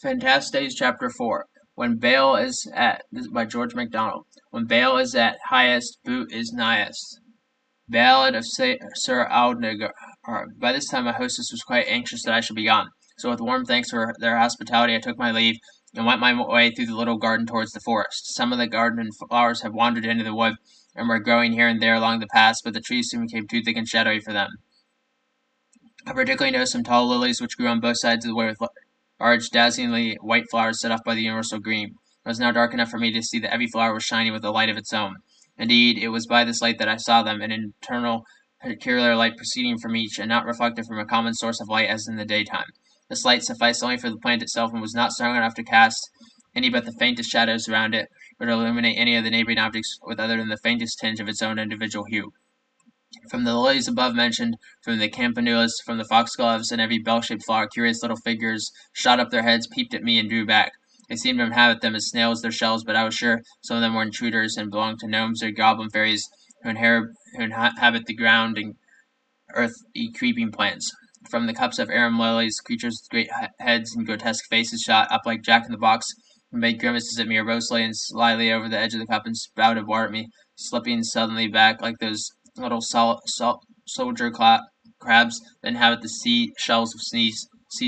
Phantastes Chapter 4 When Bale is at this is by George MacDonald. When Bale is at highest, boot is nighest. Ballad of Sir Aldnagar. By this time my hostess was quite anxious that I should be gone, so with warm thanks for their hospitality I took my leave, and went my way through the little garden towards the forest. Some of the garden flowers had wandered into the wood, and were growing here and there along the paths, but the trees soon became too thick and shadowy for them. I particularly noticed some tall lilies which grew on both sides of the way with large, dazzlingly white flowers set off by the universal green. It was now dark enough for me to see that every flower was shining with a light of its own. Indeed, it was by this light that I saw them, an internal, peculiar light proceeding from each, and not reflected from a common source of light as in the daytime. This light sufficed only for the plant itself, and was not strong enough to cast any but the faintest shadows around it, or to illuminate any of the neighboring objects with other than the faintest tinge of its own individual hue. From the lilies above mentioned, from the campanulas, from the foxgloves, and every bell-shaped flower, curious little figures shot up their heads, peeped at me, and drew back. They seemed to inhabit them as snails their shells, but I was sure some of them were intruders, and belonged to gnomes or goblin fairies who inhabit the ground and earthy creeping plants. From the cups of arum lilies, creatures with great heads and grotesque faces shot up like Jack-in-the-Box, and made grimaces at me, or rose slowly and slyly over the edge of the cup and spouted water at me, slipping suddenly back like those little soldier crabs that inhabit the shells of sea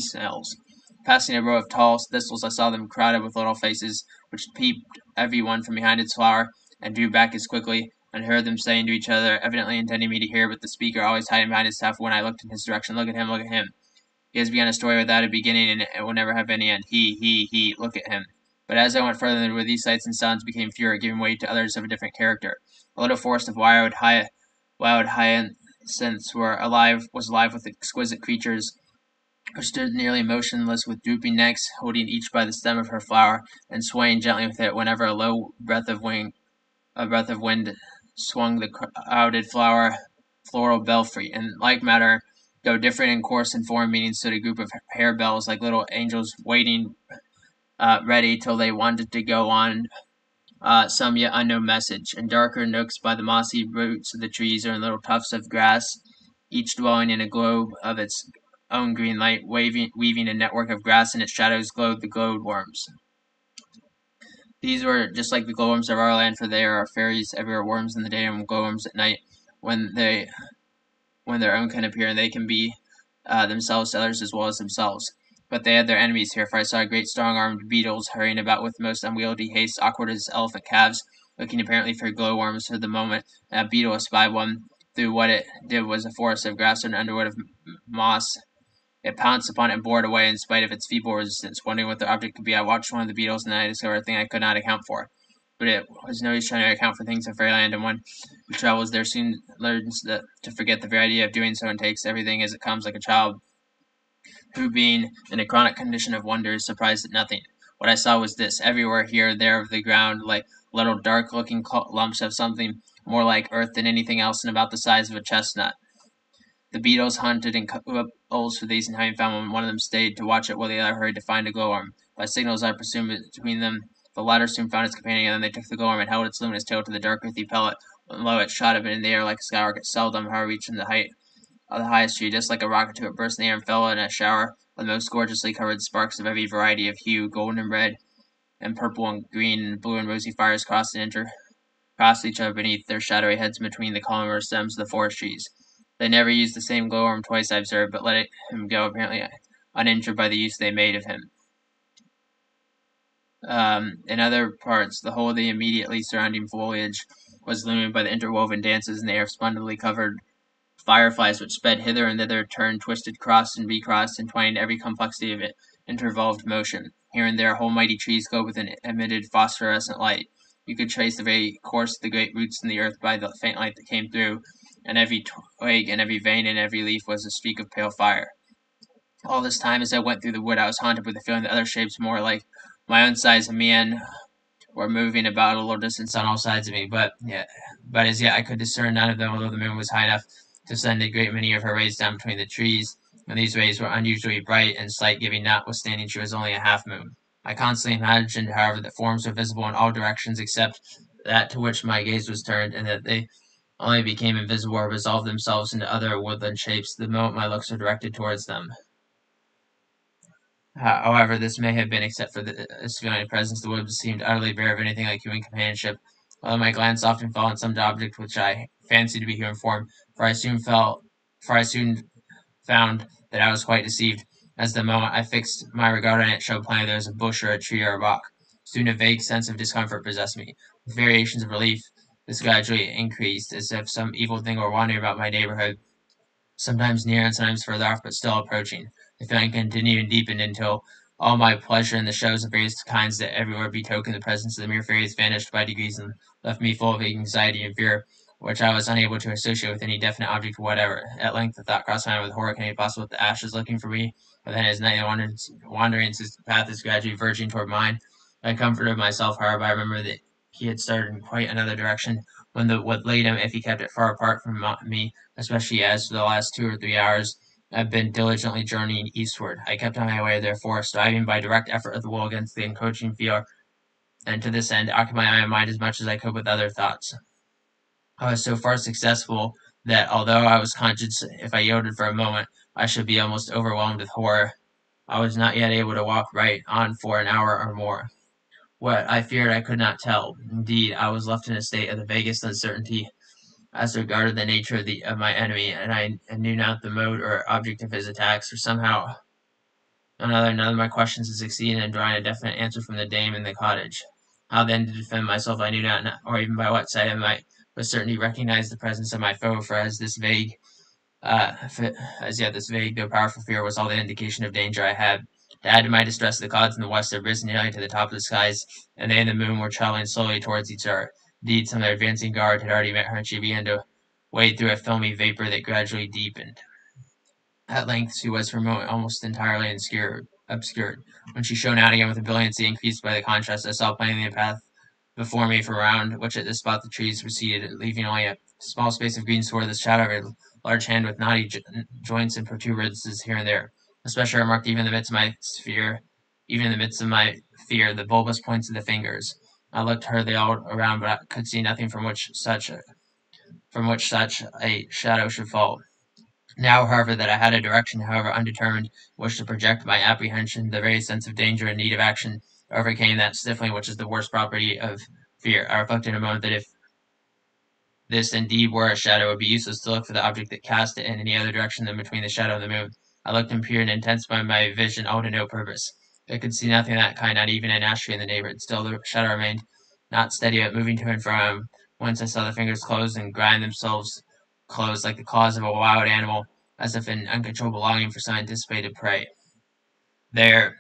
snails. Passing a row of tall thistles, I saw them crowded with little faces, which peeped every one from behind its flower, and drew back as quickly, and heard them saying to each other, evidently intending me to hear, but the speaker always hiding behind his staff when I looked in his direction, "Look at him, look at him. He has begun a story without a beginning, and it will never have any end. He, look at him." But as I went further, these sights and sounds became fewer, giving way to others of a different character. A little forest of wild hyacinths was alive with exquisite creatures, which stood nearly motionless with drooping necks, holding each by the stem of her flower, and swaying gently with it whenever a breath of wind swung the crowded floral belfry. In like manner, though different in course and form, meaning stood a group of harebells like little angels waiting ready till they wanted to go on some yet unknown message. In darker nooks by the mossy roots of the trees, or in little tufts of grass, each dwelling in a globe of its own green light, weaving a network of grass in its shadows, glowed the glowworms. These were just like the glowworms of our land, for there are fairies everywhere, worms in the day and glowworms at night, when their own kind appear, and they can be themselves to others as well as themselves. But they had their enemies here, for I saw great strong-armed beetles hurrying about with most unwieldy haste, awkward as elephant calves, looking apparently for glowworms for the moment, and a beetle espied one, through what it did was a forest of grass or an underwood of moss. It pounced upon it and bore it away in spite of its feeble resistance. Wondering what the object could be, I watched one of the beetles, and then I discovered a thing I could not account for. But it was no use trying to account for things in fairyland, and one who travels there soon learns to forget the very idea of doing so, and takes everything as it comes, like a child who, being in a chronic condition of wonder, is surprised at nothing. What I saw was this: everywhere here and there of the ground, like little dark-looking lumps of something more like earth than anything else, and about the size of a chestnut. The beetles hunted in couples for these, and having found one of them stayed to watch it while the other hurried to find a glowworm. By signals I presume between them, the latter soon found its companion, and then they took the glowworm and held its luminous tail to the dark earthy pellet, and lo, it shot up in the air like a skylark. It seldom, however, reached the height of the highest tree. Just like a rocket to it burst in the air and fell in a shower of the most gorgeously covered sparks of every variety of hue, golden and red, and purple and green, and blue and rosy fires crossed each other beneath their shadowy heads between the columnar stems of the forest trees. They never used the same glowworm twice, I observed, but let him go, apparently uninjured by the use they made of him. In other parts, the whole of the immediately surrounding foliage was illuminated by the interwoven dances in the air of splendidly covered fireflies, which sped hither and thither, turned, twisted, crossed, and recrossed, entwining every complexity of intervolved motion. Here and there, whole mighty trees glowed with an emitted phosphorescent light. You could trace the very course of the great roots in the earth by the faint light that came through, and every twig and every vein and every leaf was a streak of pale fire. All this time, as I went through the wood, I was haunted with the feeling that other shapes more like my own size and man were moving about a little distance on all sides of me, but as yet I could discern none of them, although the moon was high enough to send a great many of her rays down between the trees, and these rays were unusually bright and sight-giving, notwithstanding she was only a half-moon. I constantly imagined, however, that forms were visible in all directions except that to which my gaze was turned, and that they only became invisible or resolved themselves into other woodland shapes the moment my looks were directed towards them. However, this may have been except for this feeling of presence. The woods seemed utterly bare of anything like human companionship, although my glance often fell on some object which I fancied to be human form, for I soon felt for I soon found that I was quite deceived, as the moment I fixed my regard on it showed plainly there was a bush or a tree or a rock. Soon a vague sense of discomfort possessed me. With variations of relief, this gradually increased, as if some evil thing were wandering about my neighborhood, sometimes near and sometimes further off, but still approaching. The feeling continued and deepened until all my pleasure in the shows of various kinds that everywhere betokened the presence of the mere fairies vanished by degrees and left me full of anxiety and fear, which I was unable to associate with any definite object whatever. At length the thought crossed my mind with horror, can it be possible that the ash is looking for me? But then as night wanderings, his path is gradually verging toward mine. I comforted myself, however, I remember that he had started in quite another direction when the would lead him if he kept it far apart from me, especially as for the last 2 or 3 hours I've been diligently journeying eastward. I kept on my way, therefore, striving by direct effort of the will against the encroaching fear, and to this end occupying my mind as much as I could with other thoughts. I was so far successful that, although I was conscious if I yielded for a moment I should be almost overwhelmed with horror, I was not yet able to walk right on for an hour or more. What I feared I could not tell. Indeed, I was left in a state of the vaguest uncertainty as regarded the nature of my enemy, and I knew not the mode or object of his attacks, or somehow none of my questions had succeeded in drawing a definite answer from the dame in the cottage. How then to defend myself I knew not, or even by what sight I might with certainty recognize the presence of my foe, for uh, as yet this vague though powerful fear was all the indication of danger I had. To add to my distress, the clouds in the west had risen nearly to the top of the skies, and they and the moon were traveling slowly towards each other. Indeed, some of their advancing guard had already met her, and she began to wade through a filmy vapor that gradually deepened. At length she was for a moment almost entirely obscured. When she shone out again with a brilliancy increased by the contrast, I saw plainly the path before me from around which at this spot the trees receded, leaving only a small space of green sward, the shadow of a large hand with knotty joints and protuberances here and there. Especially I remarked even in the midst of my fear, the bulbous points of the fingers. I looked hurriedly all around, but I could see nothing from which such a shadow should fall. Now, however, that I had a direction, however undetermined, which to project my apprehension, the very sense of danger and need of action overcame that stifling which is the worst property of fear. I reflected a moment that if this indeed were a shadow, it would be useless to look for the object that cast it in any other direction than between the shadow and the moon. I looked and peered and intensified my vision, all to no purpose. I could see nothing of that kind, not even an ash tree in the neighborhood. Still the shadow remained, not steady, but moving to and from. Once I saw the fingers close and grind themselves close like the claws of a wild animal, as if in uncontrollable longing for some anticipated prey. There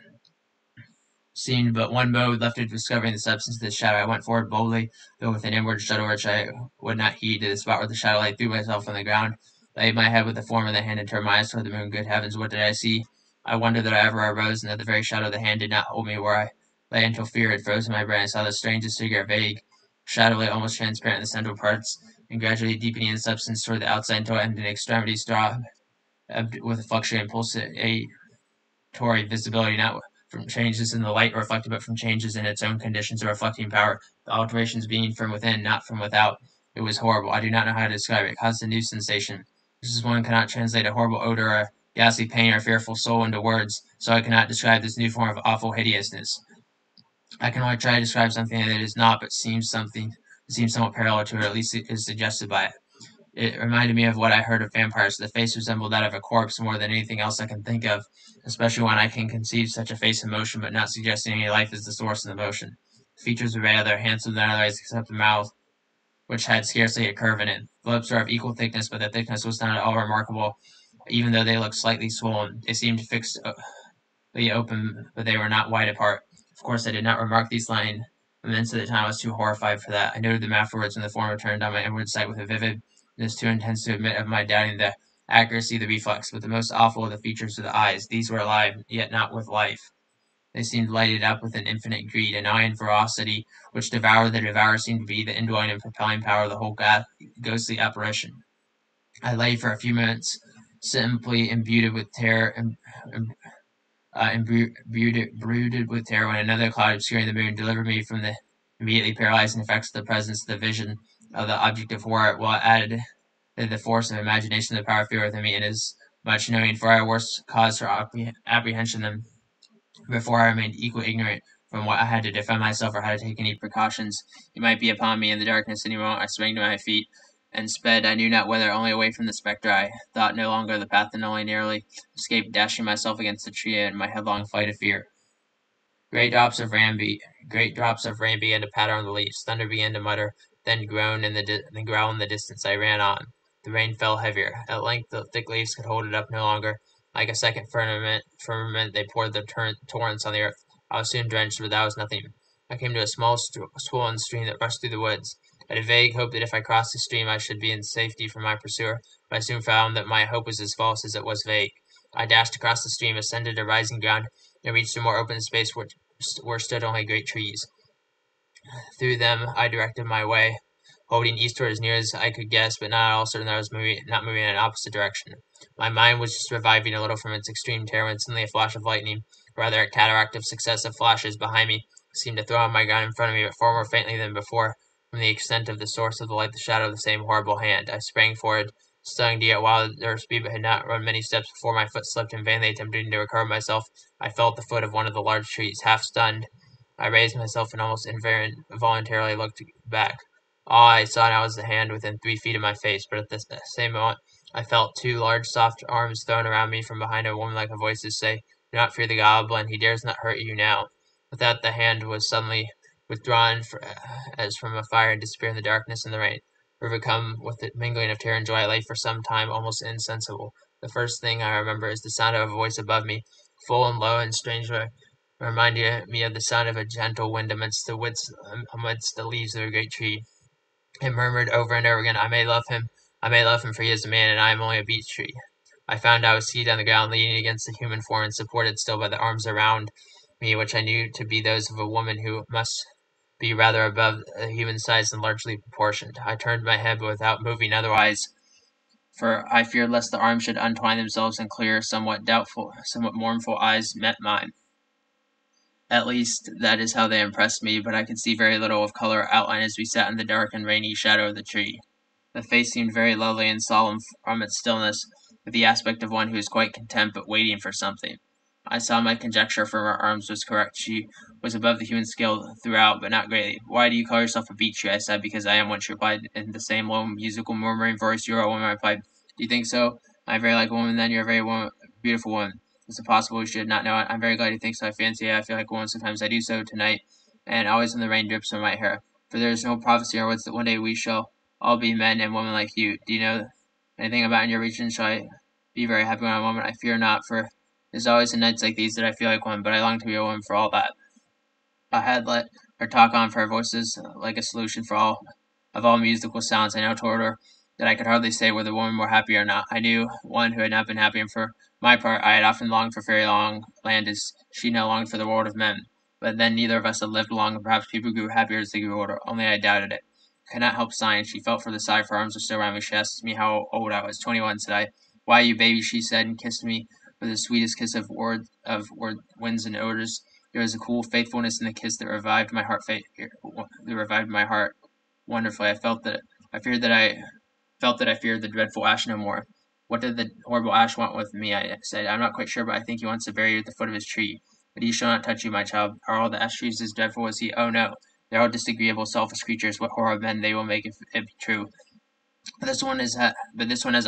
seemed but one mode left of discovering the substance of the shadow. I went forward boldly, though with an inward shudder which I would not heed, to the spot where the shadow lay, threw myself on the ground, laid my head with the form of the hand, and turned my eyes toward the moon. Good heavens, what did I see? I wondered that I ever arose, and that the very shadow of the hand did not hold me where I lay until fear had frozen my brain. I saw the strangest figure, vague, shadowy, almost transparent in the central parts, and gradually deepening in substance toward the outside until it ended in extremities, with a fluctuating pulsatory visibility, not from changes in the light reflected, but from changes in its own conditions of reflecting power, the alterations being from within, not from without. It was horrible. I do not know how to describe it. It caused a new sensation. Just as one cannot translate a horrible odor, a ghastly pain, or fearful soul into words, so I cannot describe this new form of awful hideousness. I can only try to describe something that is not, but seems somewhat parallel to it, or at least is suggested by it. It reminded me of what I heard of vampires. The face resembled that of a corpse more than anything else I can think of, especially when I can conceive such a face in motion, but not suggesting any life as the source of the motion. The features were rather handsome than otherwise, except the mouth, which had scarcely a curve in it. The lips were of equal thickness, but the thickness was not at all remarkable, even though they looked slightly swollen. They seemed fixedly open, but they were not wide apart. Of course, I did not remark these lying immense at the time. I was too horrified for that. I noted them afterwards when the form returned on my inward sight with a vividness too intense to admit of my doubting the accuracy of the reflex. But the most awful of the features were the eyes. These were alive, yet not with life. They seemed lighted up with an infinite greed, an iron ferocity which devoured the devourer seemed to be the indwelling and propelling power of the whole ghostly apparition. I lay for a few minutes, simply imbued with terror, brooded with terror, when another cloud obscuring the moon delivered me from the immediately paralyzing effects of the presence of the vision of the object of horror, while it added to the force of imagination the power of fear within me, and as much knowing for I worse cause for apprehension than Before I remained equally ignorant from what I had to defend myself or how to take any precautions. He might be upon me in the darkness any moment. I sprang to my feet and sped, I knew not whither, only away from the spectre. I thought no longer of the path and only narrowly escaped dashing myself against the tree in my headlong flight of fear. Great drops of rain began to patter on the leaves. Thunder began to mutter, then growl in the distance. I ran on. The rain fell heavier. At length the thick leaves could hold it up no longer. Like a second firmament, they poured the torrents on the earth. I was soon drenched, but that was nothing. I came to a small, swollen stream that rushed through the woods. I had a vague hope that if I crossed the stream I should be in safety from my pursuer, but I soon found that my hope was as false as it was vague. I dashed across the stream, ascended a rising ground, and reached a more open space where stood only great trees. Through them I directed my way, holding eastward as near as I could guess, but not at all certain that I was not moving in an opposite direction. My mind was just reviving a little from its extreme terror when suddenly a flash of lightning, or rather a cataract of successive flashes behind me, seemed to throw on my ground in front of me, but far more faintly than before. From the extent of the source of the light, the shadow of the same horrible hand. I sprang forward, stung to yet wilder speed, but had not run many steps before my foot slipped, and vainly attempting to recover myself, I fell at the foot of one of the large trees. Half stunned, I raised myself and almost involuntarily looked back. All I saw now was the hand within 3 feet of my face, but at the same moment I felt two large soft arms thrown around me from behind, a woman-like voice to say, "Do not fear the goblin, he dares not hurt you now." With that the hand was suddenly withdrawn as from a fire and disappeared in the darkness and the rain. Overcome with the mingling of terror and joy, I lay for some time almost insensible. The first thing I remember is the sound of a voice above me, full and low and strangely reminded me of the sound of a gentle wind amidst the leaves of a great tree. It murmured over and over again, I may love him, for he is a man, and I am only a beech tree." I found I was seated on the ground, leaning against the human form, and supported still by the arms around me, which I knew to be those of a woman who must be rather above the human size and largely proportioned. I turned my head, but without moving otherwise, for I feared lest the arms should untwine themselves, and clear, somewhat mournful eyes met mine. At least, that is how they impressed me, but I could see very little of color or outline as we sat in the dark and rainy shadow of the tree. The face seemed very lovely and solemn from its stillness, with the aspect of one who is quite content but waiting for something. I saw my conjecture from her arms was correct. She was above the human scale throughout, but not greatly. "Why do you call yourself a beech tree?" I said. "Because I am one," she replied, in the same low, musical, murmuring voice. "You are a woman," I replied. "Do you think so? I am very like a woman, then. You are a very beautiful woman. Is it possible we should not know it? I'm very glad you think so. I fancy I feel like a woman sometimes. I do so tonight, and always when the rain drips from my hair. For there is no prophecy or words that one day we shall all be men and women like you. Do you know anything about in your region? Shall I be very happy when I'm a woman? I fear not, for it is always in nights like these that I feel like one, but I long to be a woman for all that." I had let her talk on, for her voice is like a solution for all musical sounds. I now told her that I could hardly say whether the woman were happy or not. I knew one who had not been happy, and for my part, I had often longed for fairy land as she now longed for the world of men. But then neither of us had lived long, and perhaps people grew happier as they grew older. Only I doubted it. I could not help sighing. She felt for the side, for her arms were still around me. She asked me how old I was. 21, said I. "Why, you baby," she said, and kissed me with the sweetest kiss of winds and odors. There was a cool faithfulness in the kiss that revived my heart wonderfully. I feared that I feared the dreadful ash no more. "What did the horrible ash want with me?" I said. "I'm not quite sure, but I think he wants to bury you at the foot of his tree. But he shall not touch you, my child. Are all the ash trees as dreadful as he? Oh no, they are all disagreeable, selfish creatures. What horrible men they will make if it be true. But this one has a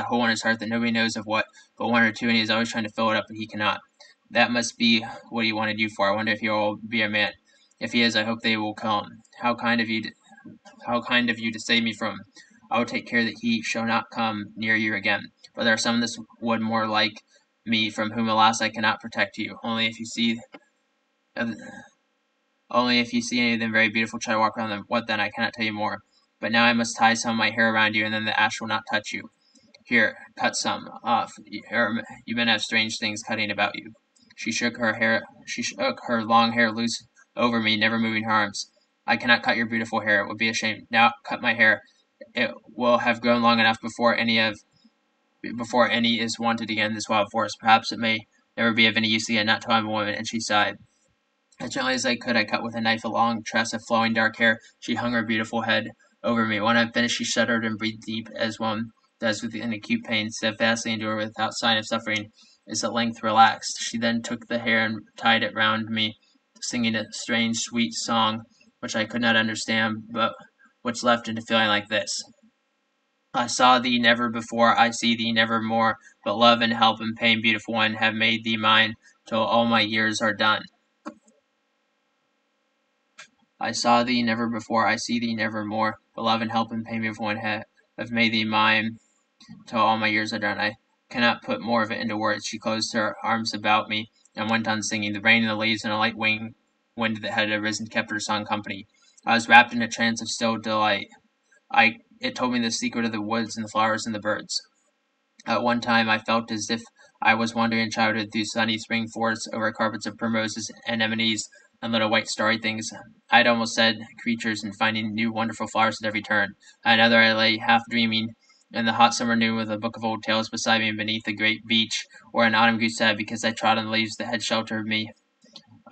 hole in his heart that nobody knows of what but one or two, and he is always trying to fill it up, but he cannot. That must be what he wanted you for. I wonder if he will be a man. If he is, I hope they will kill him. How kind of you to save me from him. I will take care that he shall not come near you again. But there are some in this wood more like me, from whom, alas, I cannot protect you. Only if you see any of them very beautiful, try to walk around them. What then? I cannot tell you more. But now I must tie some of my hair around you, and then the ash will not touch you. Here, cut some off. You men have strange things cutting about you." She shook her long hair loose over me, never moving her arms. "I cannot cut your beautiful hair. It would be a shame. Now cut my hair. It will have grown long enough before any is wanted again in this wild forest. Perhaps it may never be of any use again, not till I am a woman." And she sighed. As gently as I could, I cut with a knife a long tress of flowing dark hair. She hung her beautiful head over me. When I had finished, she shuddered and breathed deep, as one does with an acute pain, steadfastly endured without sign of suffering. is at length relaxed. She then took the hair and tied it round me, singing a strange, sweet song, which I could not understand, but which left into feeling like this. I saw thee never before, I see thee never more, but love and help and pain, beautiful one, have made thee mine, till all my years are done. I saw thee never before, I see thee never more, but love and help and pain, beautiful one, have made thee mine, till all my years are done. I cannot put more of it into words. She closed her arms about me and went on singing. The rain and the leaves and a light wind that had arisen kept her song company. I was wrapped in a trance of still delight. It told me the secret of the woods and the flowers and the birds. At one time I felt as if I was wandering in childhood through sunny spring forests over carpets of primroses, anemones, and little white starry things. I had almost said creatures, and finding new wonderful flowers at every turn. At another I lay half dreaming in the hot summer noon with a book of old tales beside me beneath a great beech, or an autumn goose sad because I trod on the leaves that had sheltered me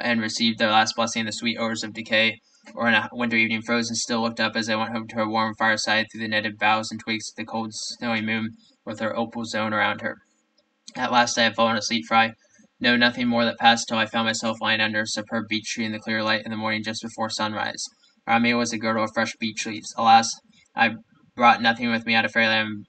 and received their last blessing in the sweet odors of decay, or in a winter evening frozen still looked up as I went home to her warm fireside through the netted boughs and twigs of the cold snowy moon with her opal zone around her. At last I had fallen asleep, for I know nothing more that passed till I found myself lying under a superb beech tree in the clear light in the morning just before sunrise. Around me was a girdle of fresh beech leaves. Alas, I brought nothing with me out of fairyland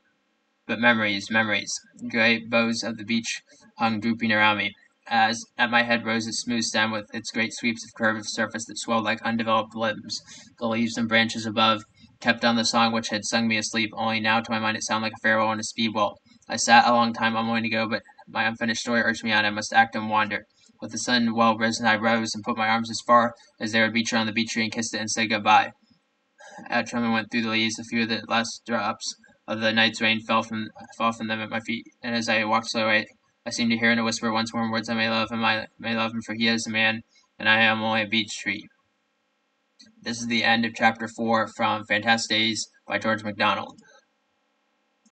but memories, memories. Great boughs of the beech hung drooping around me. As at my head rose its smooth stem with its great sweeps of curved surface that swelled like undeveloped limbs, the leaves and branches above kept on the song which had sung me asleep, only now to my mind it sounded like a farewell and a speedwell. I sat a long time unwilling to go, but my unfinished story urged me on. I must act and wander. With the sun well risen, I rose and put my arms as far as they would reach around the beech tree and kissed it and said goodbye. As trembling went through the leaves, a few of the last drops of the night's rain fell from them at my feet, and as I walked slowly away, I seemed to hear in a whisper once more words I may love him, for he is a man, and I am only a beech tree. This is the end of chapter 4 from Phantastes by George MacDonald.